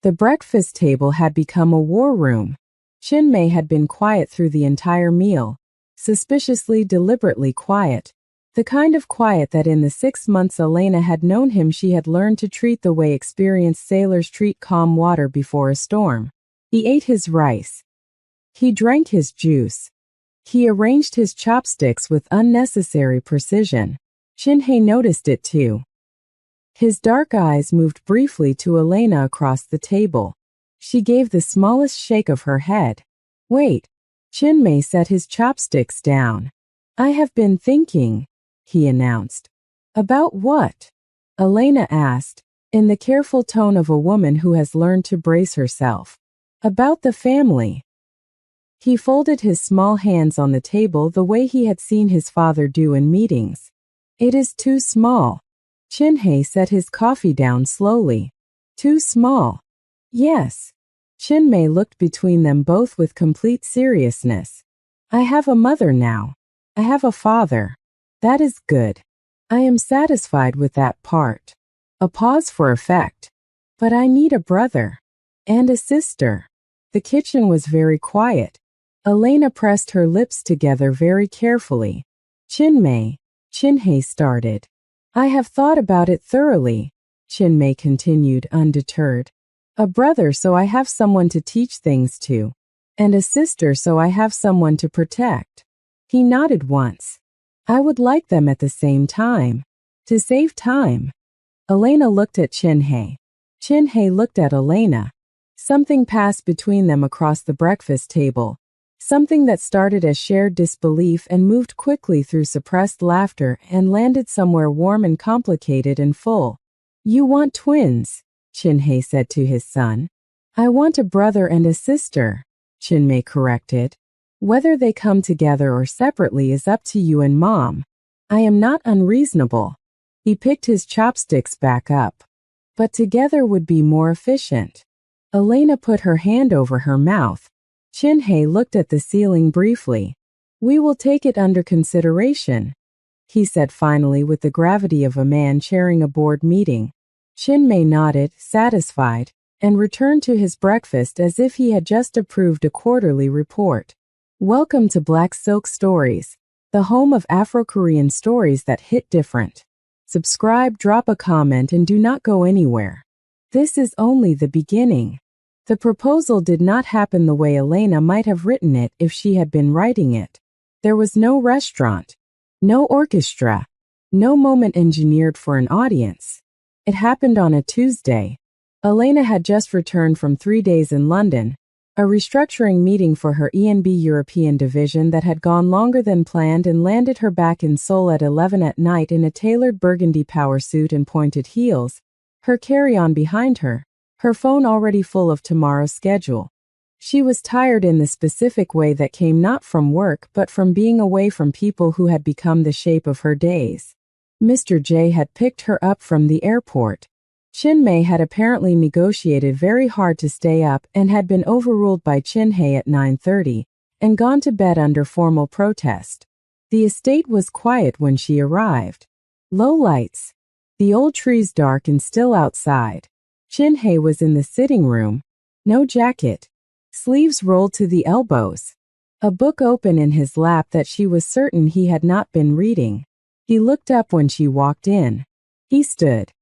The breakfast table had become a war room. Chinmay had been quiet through the entire meal, suspiciously deliberately quiet. The kind of quiet that in the 6 months Elena had known him she had learned to treat the way experienced sailors treat calm water before a storm. He ate his rice. He drank his juice. He arranged his chopsticks with unnecessary precision. Chinmay noticed it too. His dark eyes moved briefly to Elena across the table. She gave the smallest shake of her head. Wait. Chinmay set his chopsticks down. I have been thinking, he announced. About what? Elena asked, in the careful tone of a woman who has learned to brace herself. About the family. He folded his small hands on the table the way he had seen his father do in meetings. It is too small. Chinmay set his coffee down slowly. Too small. Yes. Chinmay looked between them both with complete seriousness. I have a mother now. I have a father. That is good. I am satisfied with that part. A pause for effect. But I need a brother. And a sister. The kitchen was very quiet. Elena pressed her lips together very carefully. Chinmay started. I have thought about it thoroughly, Chinmay continued undeterred. A brother so I have someone to teach things to, and a sister so I have someone to protect. He nodded once. I would like them at the same time. To save time. Elena looked at Chinmay. Chinmay looked at Elena. Something passed between them across the breakfast table. Something that started as shared disbelief and moved quickly through suppressed laughter and landed somewhere warm and complicated and full. You want twins, Chinmay said to his son. I want a brother and a sister, Chinmay corrected. Whether they come together or separately is up to you and Mom. I am not unreasonable. He picked his chopsticks back up. But together would be more efficient. Elena put her hand over her mouth. Chinmay looked at the ceiling briefly. We will take it under consideration, he said finally with the gravity of a man chairing a board meeting. Chinmay nodded, satisfied, and returned to his breakfast as if he had just approved a quarterly report. Welcome to Black Silk Stories, the home of Afro-Korean stories that hit different. Subscribe, drop a comment, and do not go anywhere. This is only the beginning. The proposal did not happen the way Elena might have written it if she had been writing it. There was no restaurant, no orchestra, no moment engineered for an audience. It happened on a Tuesday. Elena had just returned from 3 days in London, a restructuring meeting for her E&B European division that had gone longer than planned and landed her back in Seoul at 11 at night in a tailored burgundy power suit and pointed heels, her carry-on behind her. Her phone already full of tomorrow's schedule. She was tired in the specific way that came not from work but from being away from people who had become the shape of her days. Mr. J had picked her up from the airport. Chinmay had apparently negotiated very hard to stay up and had been overruled by Chinmay at 9:30 and gone to bed under formal protest. The estate was quiet when she arrived. Low lights. The old trees dark and still outside. Chinmay was in the sitting room. No jacket. Sleeves rolled to the elbows. A book open in his lap that she was certain he had not been reading. He looked up when she walked in. He stood.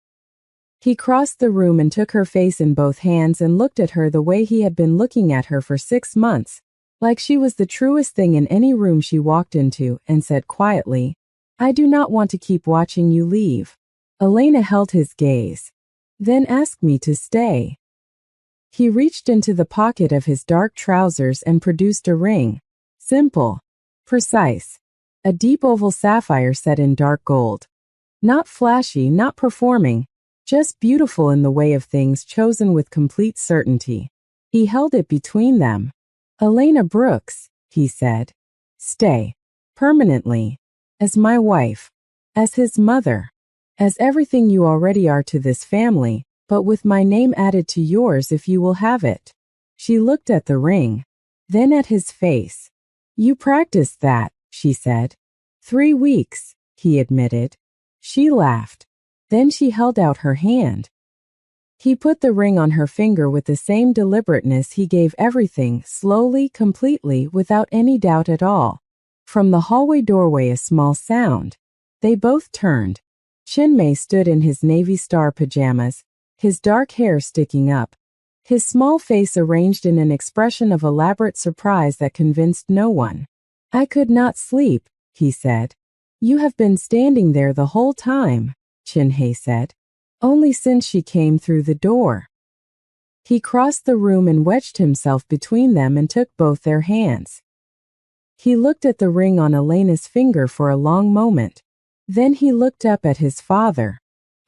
He crossed the room and took her face in both hands and looked at her the way he had been looking at her for 6 months, like she was the truest thing in any room she walked into, and said quietly, I do not want to keep watching you leave. Elena held his gaze. Then ask me to stay. He reached into the pocket of his dark trousers and produced a ring. Simple. Precise. A deep oval sapphire set in dark gold. Not flashy, not performing, just beautiful in the way of things chosen with complete certainty. He held it between them. Elena Brooks, he said. Stay. Permanently. As my wife. As his mother. As everything you already are to this family, but with my name added to yours if you will have it. She looked at the ring, then at his face. You practiced that, she said. 3 weeks, he admitted. She laughed. Then she held out her hand. He put the ring on her finger with the same deliberateness he gave everything, slowly, completely, without any doubt at all. From the hallway doorway a small sound. They both turned. Chinmay stood in his Navy Star pajamas, his dark hair sticking up, his small face arranged in an expression of elaborate surprise that convinced no one. "I could not sleep," he said. "You have been standing there the whole time," Chinmay said. "Only since she came through the door." He crossed the room and wedged himself between them and took both their hands. He looked at the ring on Elena's finger for a long moment. Then he looked up at his father.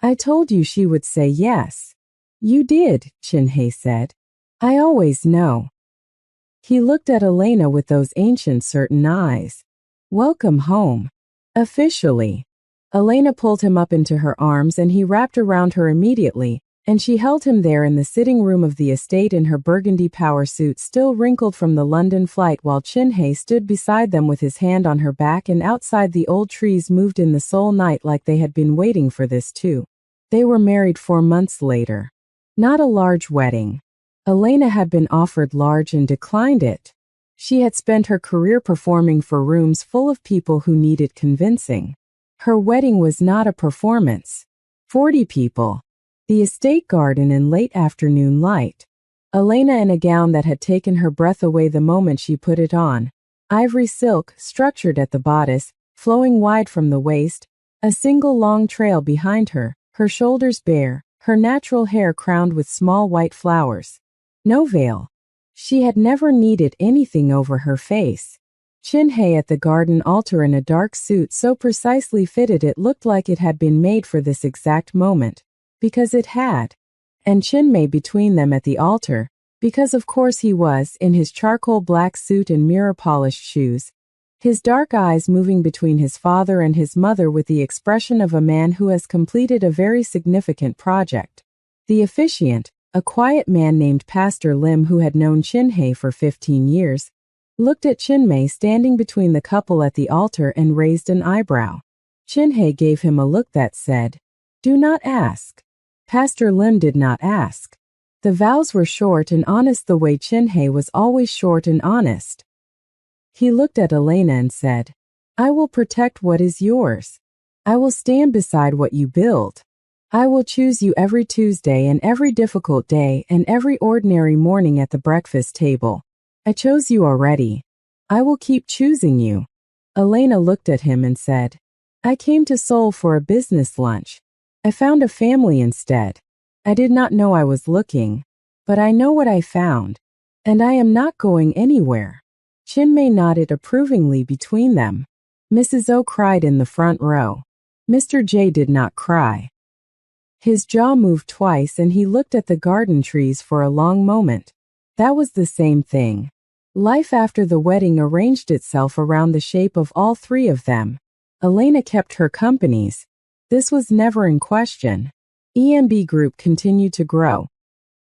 "I told you she would say yes." "You did," Chinmay said. "I always know." He looked at Elena with those ancient certain eyes. "Welcome home." Officially. Elena pulled him up into her arms and he wrapped around her immediately, and she held him there in the sitting room of the estate in her burgundy power suit still wrinkled from the London flight, while Chinmay stood beside them with his hand on her back, and outside the old trees moved in the soul night like they had been waiting for this too. They were married 4 months later. Not a large wedding. Elena had been offered large and declined it. She had spent her career performing for rooms full of people who needed convincing. Her wedding was not a performance. 40 people. The estate garden in late afternoon light. Elena in a gown that had taken her breath away the moment she put it on. Ivory silk, structured at the bodice, flowing wide from the waist, a single long trail behind her, her shoulders bare, her natural hair crowned with small white flowers. No veil. She had never needed anything over her face. Chinmay at the garden altar in a dark suit so precisely fitted it looked like it had been made for this exact moment. Because it had. And Chinmay between them at the altar, because of course he was, in his charcoal black suit and mirror-polished shoes, his dark eyes moving between his father and his mother with the expression of a man who has completed a very significant project. The officiant, a quiet man named Pastor Lim who had known Chinmay for 15 years, looked at Chinmay standing between the couple at the altar and raised an eyebrow. Chinmay gave him a look that said, "Do not ask." Pastor Lim did not ask. The vows were short and honest the way Chinmay was always short and honest. He looked at Elena and said, "I will protect what is yours. I will stand beside what you build. I will choose you every Tuesday and every difficult day and every ordinary morning at the breakfast table. I chose you already. I will keep choosing you." Elena looked at him and said, "I came to Seoul for a business lunch. I found a family instead. I did not know I was looking, but I know what I found, and I am not going anywhere." Chinmay nodded approvingly between them. Mrs. O cried in the front row. Mr. J did not cry. His jaw moved twice and he looked at the garden trees for a long moment. That was the same thing. Life after the wedding arranged itself around the shape of all three of them. Elena kept her companies. This was never in question. EMB Group continued to grow.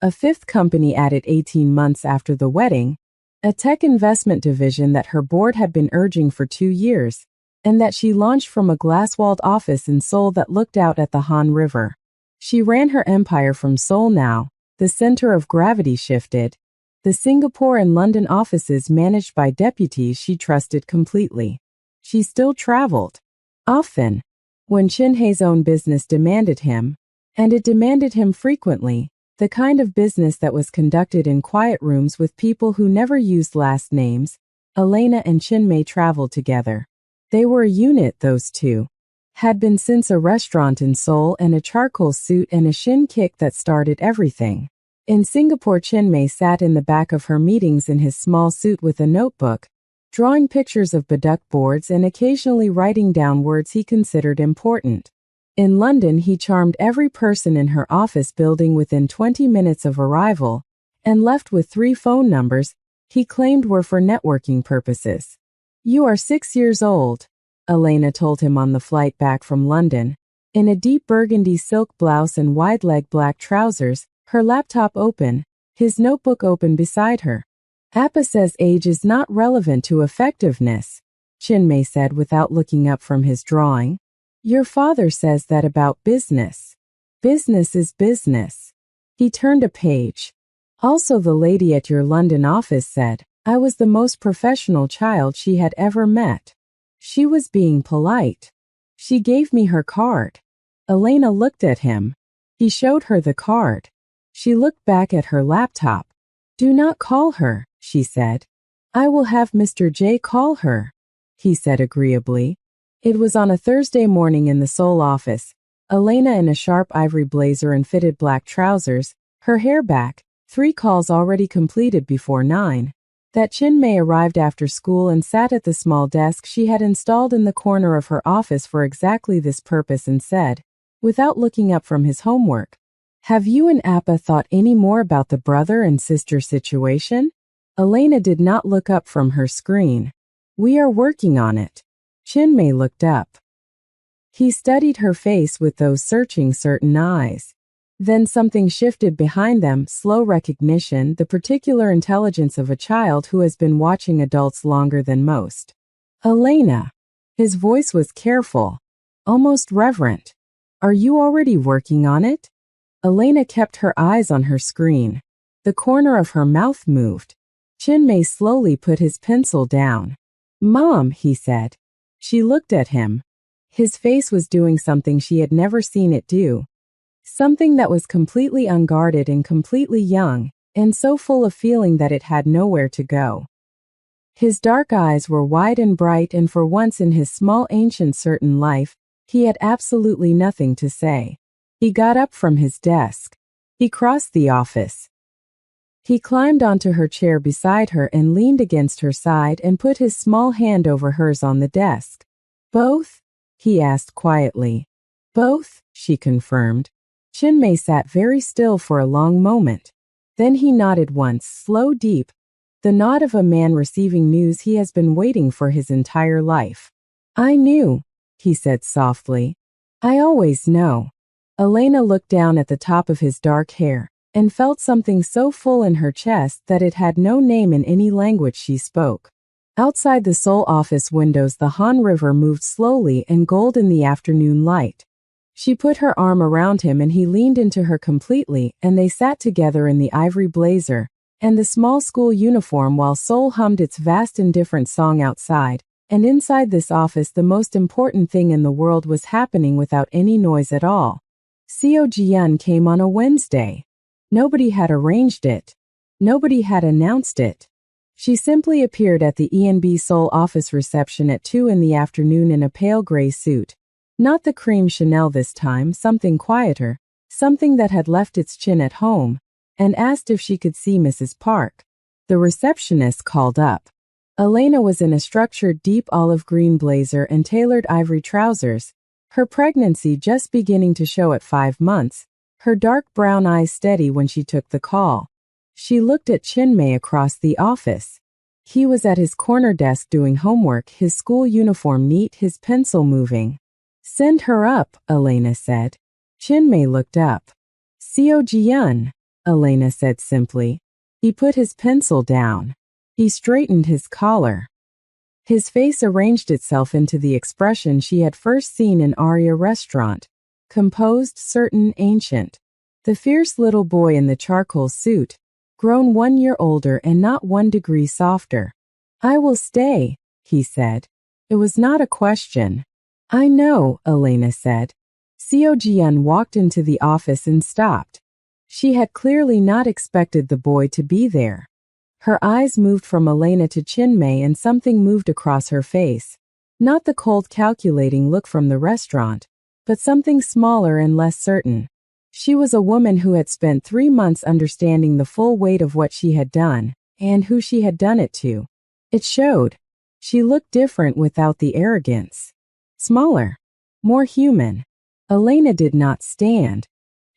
A fifth company added 18 months after the wedding, a tech investment division that her board had been urging for 2 years, and that she launched from a glass-walled office in Seoul that looked out at the Han River. She ran her empire from Seoul now. The center of gravity shifted. The Singapore and London offices managed by deputies she trusted completely. She still traveled. Often. When Chinmay's own business demanded him, and it demanded him frequently, the kind of business that was conducted in quiet rooms with people who never used last names, Elena and Chinmay traveled together. They were a unit, those two. Had been since a restaurant in Seoul and a charcoal suit and a shin kick that started everything. In Singapore, Chinmay sat in the back of her meetings in his small suit with a notebook, drawing pictures of Baduk boards and occasionally writing down words he considered important. In London, he charmed every person in her office building within 20 minutes of arrival, and left with 3 phone numbers he claimed were for networking purposes. "You are 6 years old," Elena told him on the flight back from London. In a deep burgundy silk blouse and wide-leg black trousers, her laptop open, his notebook open beside her. "Appa says age is not relevant to effectiveness," Chinmay said without looking up from his drawing. "Your father says that about business. Business is business." He turned a page. Also, the lady at your London office said I was the most professional child she had ever met. She was being polite. She gave me her card. Elena looked at him. He showed her the card. She looked back at her laptop. Do not call her, she said. I will have Mr. J call her, he said agreeably. It was on a Thursday morning in the Seoul office. Elena in a sharp ivory blazer and fitted black trousers, her hair back, 3 calls already completed before 9. That Chin-mei arrived after school and sat at the small desk she had installed in the corner of her office for exactly this purpose and said, without looking up from his homework, have you and Appa thought any more about the brother and sister situation? Elena did not look up from her screen. We are working on it. Chin-mei looked up. He studied her face with those searching certain eyes. Then something shifted behind them, slow recognition, the particular intelligence of a child who has been watching adults longer than most. Elena. His voice was careful, almost reverent. Are you already working on it? Elena kept her eyes on her screen. The corner of her mouth moved. Chin-mei slowly put his pencil down. Mom, he said. She looked at him. His face was doing something she had never seen it do. Something that was completely unguarded and completely young, and so full of feeling that it had nowhere to go. His dark eyes were wide and bright, and for once in his small ancient certain life, he had absolutely nothing to say. He got up from his desk. He crossed the office. He climbed onto her chair beside her and leaned against her side and put his small hand over hers on the desk. Both? He asked quietly. Both, she confirmed. Chin-mei sat very still for a long moment. Then he nodded once, slow, deep, the nod of a man receiving news he has been waiting for his entire life. I knew, he said softly. I always know. Elena looked down at the top of his dark hair and felt something so full in her chest that it had no name in any language she spoke. Outside the Seoul office windows, the Han River moved slowly and gold in the afternoon light. She put her arm around him and he leaned into her completely, and they sat together in the ivory blazer and the small school uniform while Seoul hummed its vast indifferent song outside, and inside this office the most important thing in the world was happening without any noise at all. Seo Ji-yeon came on a Wednesday. Nobody had arranged it. Nobody had announced it. She simply appeared at the ENB Seoul office reception at 2 in the afternoon in a pale gray suit. Not the cream Chanel this time, something quieter, something that had left its chin at home, and asked if she could see Mrs. Park. The receptionist called up. Elena was in a structured deep olive green blazer and tailored ivory trousers, her pregnancy just beginning to show at 5 months, her dark brown eyes steady when she took the call. She looked at Chin-mei across the office. He was at his corner desk doing homework, his school uniform neat, his pencil moving. Send her up, Elena said. Chin-mei looked up. Seo Ji-yeon, Elena said simply. He put his pencil down. He straightened his collar. His face arranged itself into the expression she had first seen in Aria restaurant. Composed, certain, ancient. The fierce little boy in the charcoal suit, grown 1 year older and not 1 degree softer. I will stay, he said. It was not a question. I know, Elena said. Seo Ji-yeon walked into the office and stopped. She had clearly not expected the boy to be there. Her eyes moved from Elena to Chin-mei and something moved across her face. Not the cold calculating look from the restaurant, but something smaller and less certain. She was a woman who had spent 3 months understanding the full weight of what she had done, and who she had done it to. It showed. She looked different without the arrogance. Smaller. More human. Elena did not stand.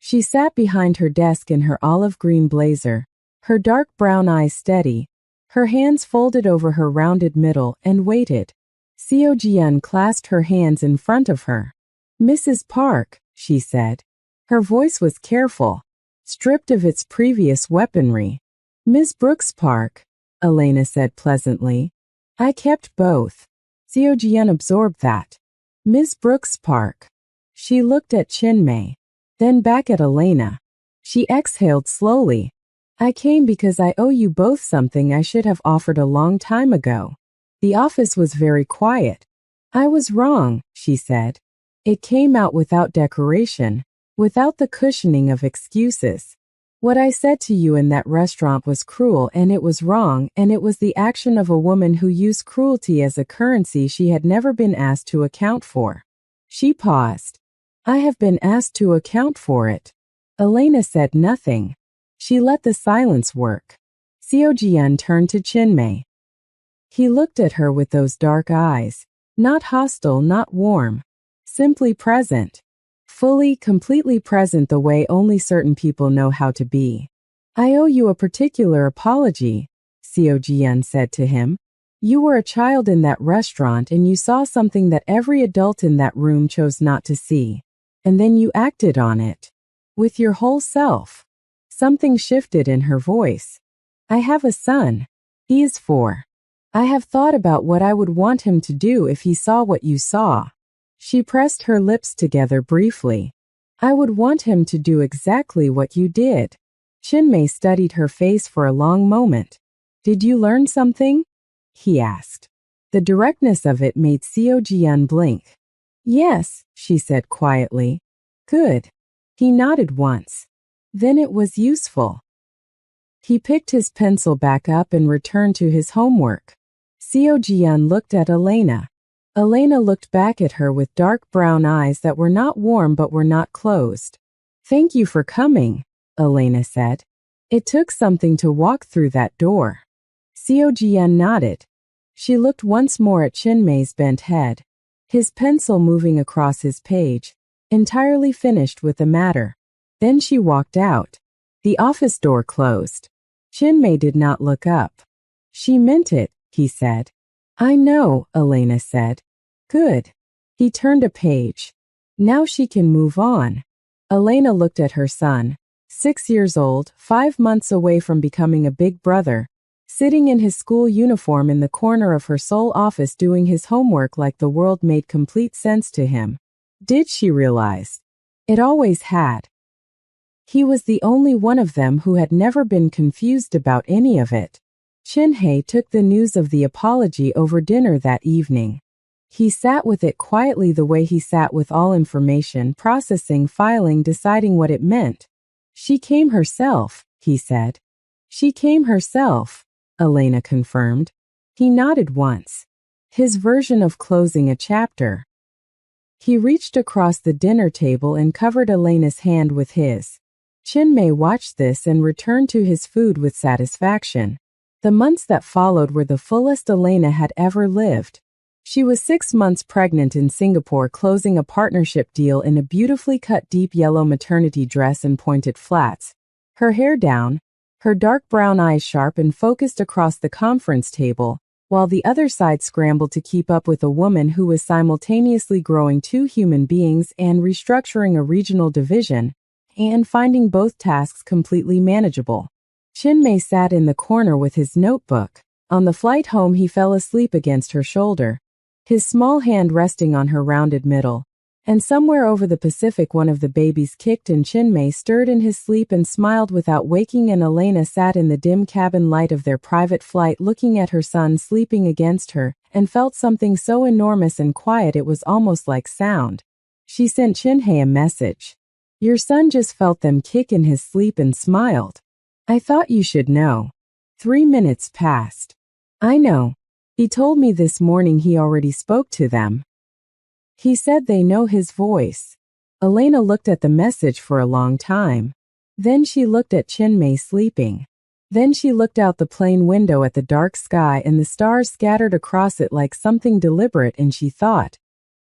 She sat behind her desk in her olive green blazer, her dark brown eyes steady, her hands folded over her rounded middle, and waited. Seo Ji-yeon clasped her hands in front of her. Mrs. Park, she said. Her voice was careful, stripped of its previous weaponry. Ms. Brooks Park, Elena said pleasantly. I kept both. Seo Ji-yeon absorbed that. Ms. Brooks Park. She looked at Chin-mei, then back at Elena. She exhaled slowly. I came because I owe you both something I should have offered a long time ago. The office was very quiet. I was wrong, she said. It came out without decoration, without the cushioning of excuses. What I said to you in that restaurant was cruel and it was wrong, and it was the action of a woman who used cruelty as a currency she had never been asked to account for. She paused. I have been asked to account for it. Elena said nothing. She let the silence work. Seo-jian turned to Chinmay. He looked at her with those dark eyes, not hostile, not warm, simply present. Fully, completely present the way only certain people know how to be. I owe you a particular apology, Seo-jian said to him. You were a child in that restaurant and you saw something that every adult in that room chose not to see. And then you acted on it. With your whole self. Something shifted in her voice. I have a son. He is 4. I have thought about what I would want him to do if he saw what you saw. She pressed her lips together briefly. I would want him to do exactly what you did. Chinmay studied her face for a long moment. Did you learn something? He asked. The directness of it made Seo-jian blink. Yes, she said quietly. Good. He nodded once. Then it was useful. He picked his pencil back up and returned to his homework. Seo-jian looked at Elena. Elena looked back at her with dark brown eyes that were not warm but were not closed. Thank you for coming, Elena said. It took something to walk through that door. Seo-jian nodded. She looked once more at Chinmay's bent head, his pencil moving across his page, entirely finished with the matter. Then she walked out. The office door closed. Chinmay did not look up. She meant it, he said. I know, Elena said. Good. He turned a page. Now she can move on. Elena looked at her son, 6 years old, 5 months away from becoming a big brother, sitting in his school uniform in the corner of her sole office doing his homework like the world made complete sense to him. Did she realize? It always had. He was the only one of them who had never been confused about any of it. Chinmay took the news of the apology over dinner that evening. He sat with it quietly the way he sat with all information, processing, filing, deciding what it meant. She came herself, he said. She came herself, Elena confirmed. He nodded once. His version of closing a chapter. He reached across the dinner table and covered Elena's hand with his. Chinmay watched this and returned to his food with satisfaction. The months that followed were the fullest Elena had ever lived. She was 6 months pregnant in Singapore, closing a partnership deal in a beautifully cut deep yellow maternity dress and pointed flats. Her hair down, her dark brown eyes sharp and focused across the conference table, while the other side scrambled to keep up with a woman who was simultaneously growing 2 human beings and restructuring a regional division, and finding both tasks completely manageable. Chinmay sat in the corner with his notebook. On the flight home he fell asleep against her shoulder, his small hand resting on her rounded middle. And somewhere over the Pacific one of the babies kicked and Chinmay stirred in his sleep and smiled without waking, and Elena sat in the dim cabin light of their private flight looking at her son sleeping against her, and felt something so enormous and quiet it was almost like sound. She sent Chinmay a message. Your son just felt them kick in his sleep and smiled. I thought you should know. 3 minutes passed. I know. He told me this morning he already spoke to them. He said they know his voice. Elena looked at the message for a long time. Then she looked at Chinmay sleeping. Then she looked out the plane window at the dark sky and the stars scattered across it like something deliberate, and she thought,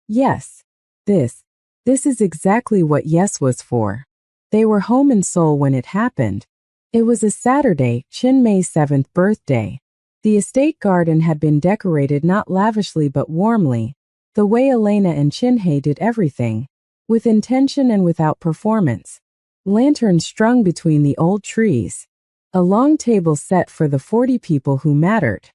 yes, this is exactly what yes was for. They were home and Seoul when it happened. It was a Saturday, Chinmay's 7th birthday. The estate garden had been decorated not lavishly but warmly, the way Elena and Chinmay did everything, with intention and without performance. Lanterns strung between the old trees. A long table set for the 40 people who mattered.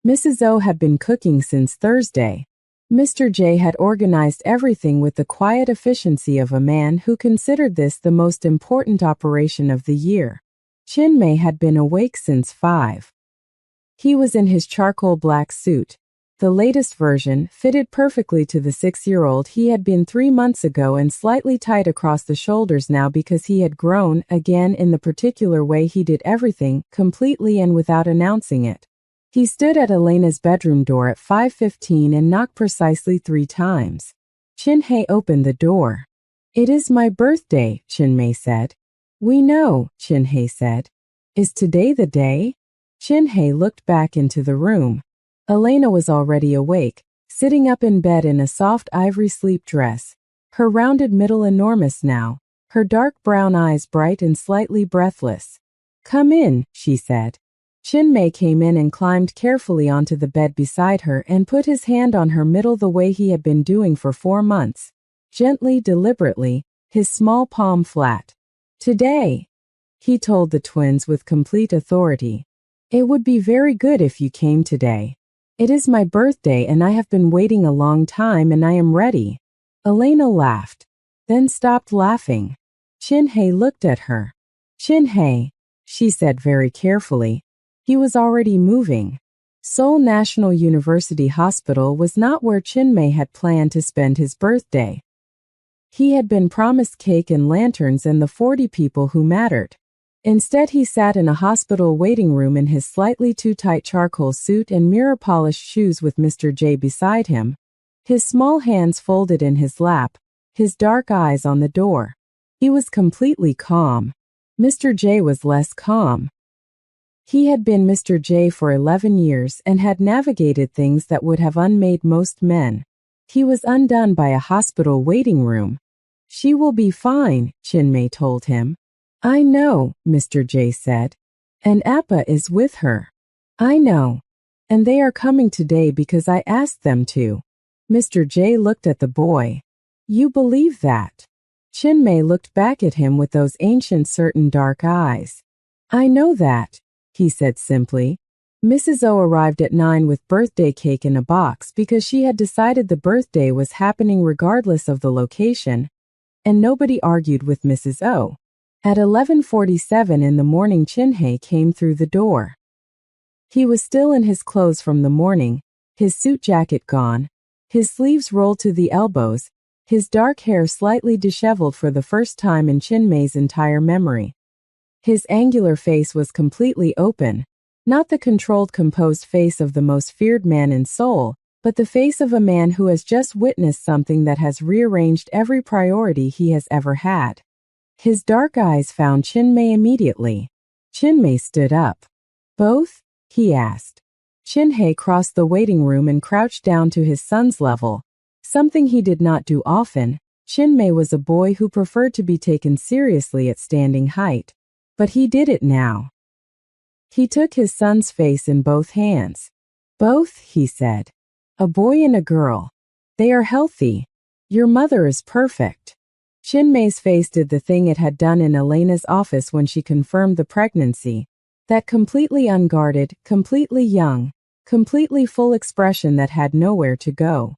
Mrs. O had been cooking since Thursday. Mr. J had organized everything with the quiet efficiency of a man who considered this the most important operation of the year. Chin-mei had been awake since 5. He was in his charcoal black suit, the latest version, fitted perfectly to the 6-year-old he had been 3 months ago and slightly tight across the shoulders now because he had grown, again in the particular way he did everything, completely and without announcing it. He stood at Elena's bedroom door at 5:15 and knocked precisely 3 times. Chin-hei opened the door. "It is my birthday," Chin-mei said. "We know," Chin-hei said. "Is today the day?" Chin-hei looked back into the room. Elena was already awake, sitting up in bed in a soft ivory sleep dress, her rounded middle enormous now, her dark brown eyes bright and slightly breathless. "Come in," she said. Chin-mei came in and climbed carefully onto the bed beside her and put his hand on her middle the way he had been doing for 4 months. Gently, deliberately, his small palm flat. "Today," he told the twins with complete authority. "It would be very good if you came today. It is my birthday and I have been waiting a long time and I am ready." Elena laughed, then stopped laughing. Chin-hei looked at her. "Chin-hei," she said very carefully. He was already moving. Seoul National University Hospital was not where Chin-mei had planned to spend his birthday. He had been promised cake and lanterns and the 40 people who mattered. Instead, he sat in a hospital waiting room in his slightly too tight charcoal suit and mirror-polished shoes with Mr. J beside him, his small hands folded in his lap, his dark eyes on the door. He was completely calm. Mr. J was less calm. He had been Mr. J for 11 years and had navigated things that would have unmade most men. He was undone by a hospital waiting room. "She will be fine," Chin-mei told him. "I know," Mr. J said. "And Appa is with her." "I know. And they are coming today because I asked them to." Mr. J looked at the boy. "You believe that?" Chin-mei looked back at him with those ancient certain dark eyes. "I know that," he said simply. Mrs. O arrived at 9 with birthday cake in a box because she had decided the birthday was happening regardless of the location, and nobody argued with Mrs. O. At 11:47 in the morning, Chin-hei came through the door. He was still in his clothes from the morning, his suit jacket gone, his sleeves rolled to the elbows, his dark hair slightly disheveled for the first time in Chin-mei's entire memory. His angular face was completely open, not the controlled, composed face of the most feared man in Seoul, but the face of a man who has just witnessed something that has rearranged every priority he has ever had. His dark eyes found Chin-mei immediately. Chin-mei stood up. "Both?" he asked. Chin-hei crossed the waiting room and crouched down to his son's level, something he did not do often. Chin-mei was a boy who preferred to be taken seriously at standing height, but he did it now. He took his son's face in both hands. "Both?" he said. "A boy and a girl. They are healthy. Your mother is perfect." Chin-mei's face did the thing it had done in Elena's office when she confirmed the pregnancy. That completely unguarded, completely young, completely full expression that had nowhere to go.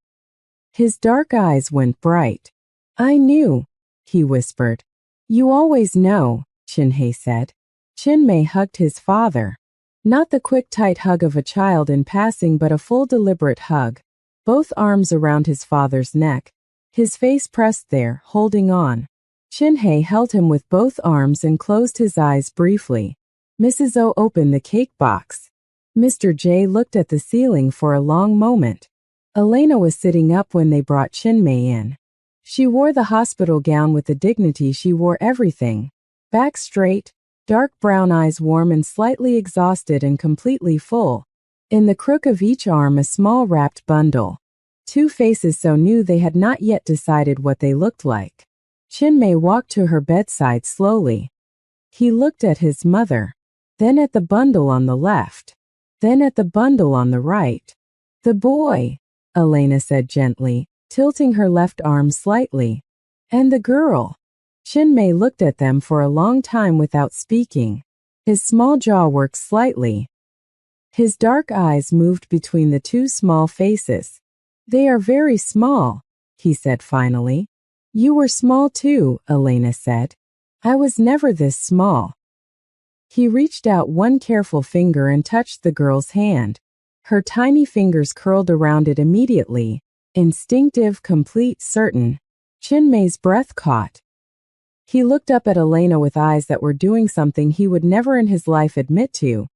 His dark eyes went bright. "I knew," he whispered. "You always know," Chin-hei said. Chin-mei hugged his father. Not the quick, tight hug of a child in passing, but a full, deliberate hug. Both arms around his father's neck. His face pressed there, holding on. Chin-hei held him with both arms and closed his eyes briefly. Mrs. O opened the cake box. Mr. J looked at the ceiling for a long moment. Elena was sitting up when they brought Chin-mei in. She wore the hospital gown with the dignity she wore everything. Back straight, dark brown eyes warm and slightly exhausted and completely full. In the crook of each arm a small wrapped bundle. 2 faces so new they had not yet decided what they looked like. Chin-mei walked to her bedside slowly. He looked at his mother, then at the bundle on the left, then at the bundle on the right. "The boy," Elena said gently, tilting her left arm slightly. "And the girl." Chin-mei looked at them for a long time without speaking. His small jaw worked slightly. His dark eyes moved between the 2 small faces. They are very small, he said finally. You were small too, Elena said. I was never this small. He reached out one careful finger and touched the girl's hand. Her tiny fingers curled around it immediately. Instinctive, complete, certain. Chinmay's breath caught. He looked up at Elena with eyes that were doing something he would never in his life admit to.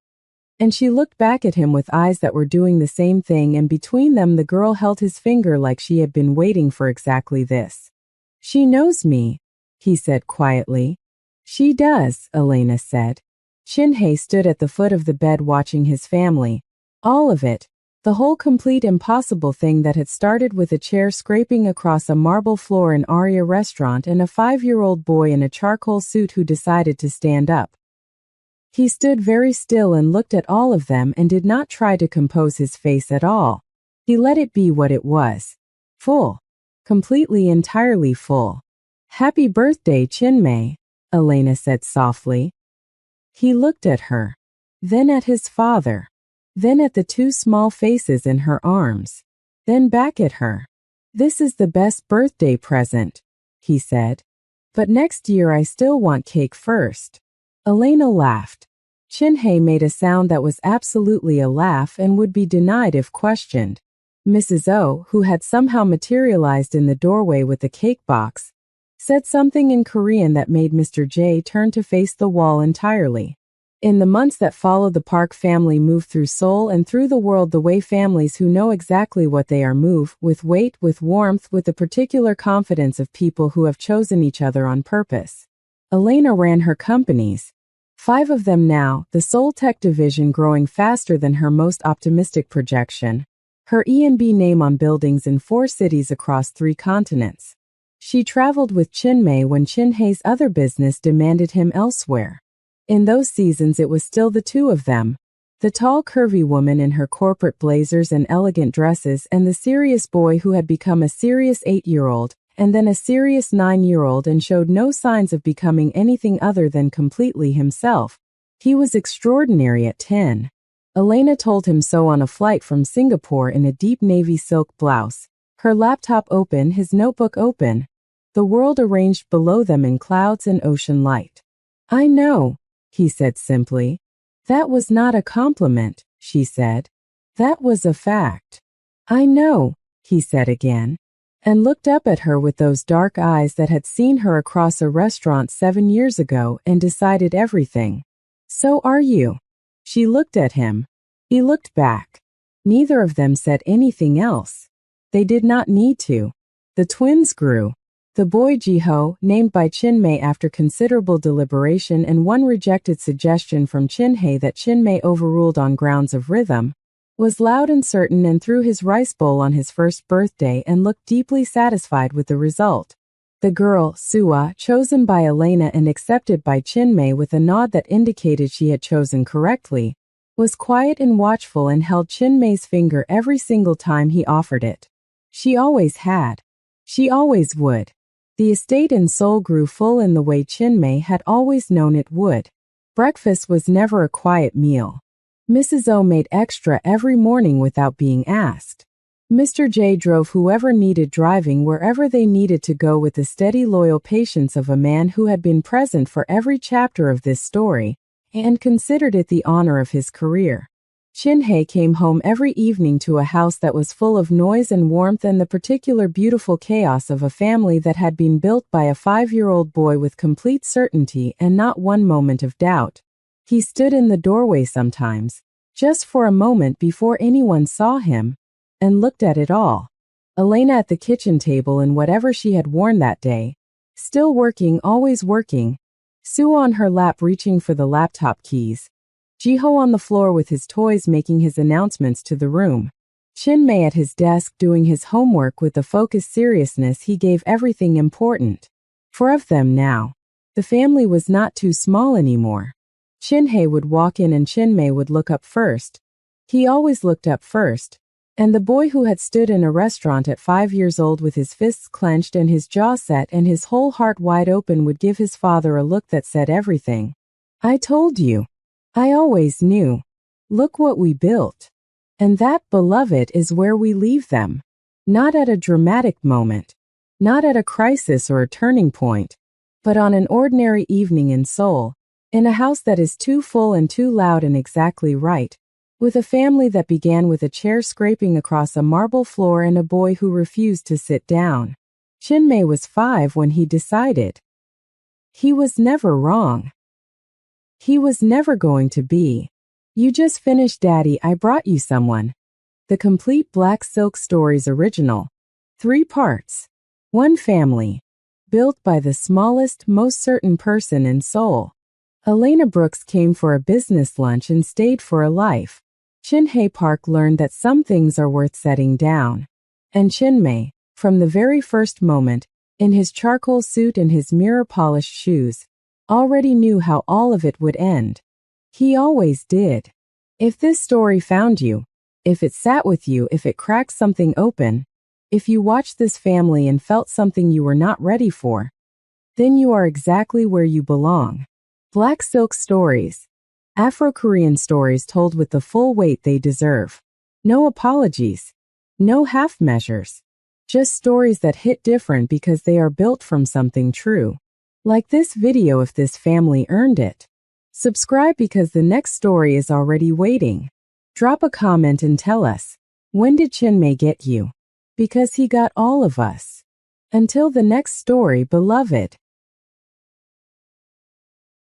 And she looked back at him with eyes that were doing the same thing, and between them the girl held his finger like she had been waiting for exactly this. She knows me, he said quietly. She does, Elena said. Chinhay stood at the foot of the bed watching his family. All of it. The whole complete impossible thing that had started with a chair scraping across a marble floor in Aria restaurant and a 5-year-old boy in a charcoal suit who decided to stand up. He stood very still and looked at all of them and did not try to compose his face at all. He let it be what it was. Full. Completely, entirely full. Happy birthday, Chinmay, Elena said softly. He looked at her. Then at his father. Then at the two small faces in her arms. Then back at her. This is the best birthday present, he said. But next year I still want cake first. Elena laughed. Chinhay made a sound that was absolutely a laugh and would be denied if questioned. Mrs. O, who had somehow materialized in the doorway with the cake box, said something in Korean that made Mr. J turn to face the wall entirely. In the months that followed, the Park family moved through Seoul and through the world the way families who know exactly what they are move, with weight, with warmth, with the particular confidence of people who have chosen each other on purpose. Elena ran her companies. 5 of them now, the Seoul Tech division growing faster than her most optimistic projection. Her E&B name on buildings in 4 cities across 3 continents. She traveled with Chinmay when Chinhay's other business demanded him elsewhere. In those seasons it was still the 2 of them. The tall curvy woman in her corporate blazers and elegant dresses, and the serious boy who had become a serious 8-year-old, and then a serious 9-year-old, and showed no signs of becoming anything other than completely himself. He was extraordinary at 10. Elena told him so on a flight from Singapore in a deep navy silk blouse, her laptop open, his notebook open, the world arranged below them in clouds and ocean light. I know, he said simply. That was not a compliment, she said. That was a fact. I know, he said again, and looked up at her with those dark eyes that had seen her across a restaurant 7 years ago and decided everything. So are you. She looked at him. He looked back. Neither of them said anything else. They did not need to. The twins grew. The boy Jiho, named by Chinmay after considerable deliberation and one rejected suggestion from Chinhay that Chinmay overruled on grounds of rhythm, was loud and certain and threw his rice bowl on his first birthday and looked deeply satisfied with the result. The girl, Sua, chosen by Elena and accepted by Chinmay with a nod that indicated she had chosen correctly, was quiet and watchful and held Chinmay's finger every single time he offered it. She always had. She always would. The estate in Seoul grew full in the way Chinmay had always known it would. Breakfast was never a quiet meal. Mrs. O made extra every morning without being asked. Mr. J drove whoever needed driving wherever they needed to go with the steady, loyal patience of a man who had been present for every chapter of this story and considered it the honor of his career. Chinhay came home every evening to a house that was full of noise and warmth and the particular beautiful chaos of a family that had been built by a 5-year-old boy with complete certainty and not one moment of doubt. He stood in the doorway sometimes, just for a moment before anyone saw him, and looked at it all. Elena at the kitchen table in whatever she had worn that day, still working, always working, Sue on her lap reaching for the laptop keys, Jiho on the floor with his toys making his announcements to the room, Chinmay at his desk doing his homework with the focused seriousness he gave everything important. For of them now, the family was not too small anymore. Chinhay would walk in and Chinmay would look up first. He always looked up first. And the boy who had stood in a restaurant at 5 years old with his fists clenched and his jaw set and his whole heart wide open would give his father a look that said everything. I told you. I always knew. Look what we built. And that, beloved, is where we leave them. Not at a dramatic moment, not at a crisis or a turning point, but on an ordinary evening in Seoul, in a house that is too full and too loud and exactly right, with a family that began with a chair scraping across a marble floor and a boy who refused to sit down. Shin-mei was 5 when he decided. He was never wrong. He was never going to be. You just finished Daddy, I Brought You Someone. The complete Black Silk Stories original. 3 parts. 1 family. Built by the smallest, most certain person in Seoul. Elena Brooks came for a business lunch and stayed for a life. Shin-hae Park learned that some things are worth setting down. And Shin-mei, from the very first moment, in his charcoal suit and his mirror-polished shoes, already knew how all of it would end. He always did. If this story found you, if it sat with you, if it cracked something open, if you watched this family and felt something you were not ready for, then you are exactly where you belong. Black Silk Stories. Afro-Korean stories told with the full weight they deserve. No apologies. No half measures. Just stories that hit different because they are built from something true. Like this video if this family earned it. Subscribe because the next story is already waiting. Drop a comment and tell us, when did Shin-mei get you? Because he got all of us. Until the next story, beloved.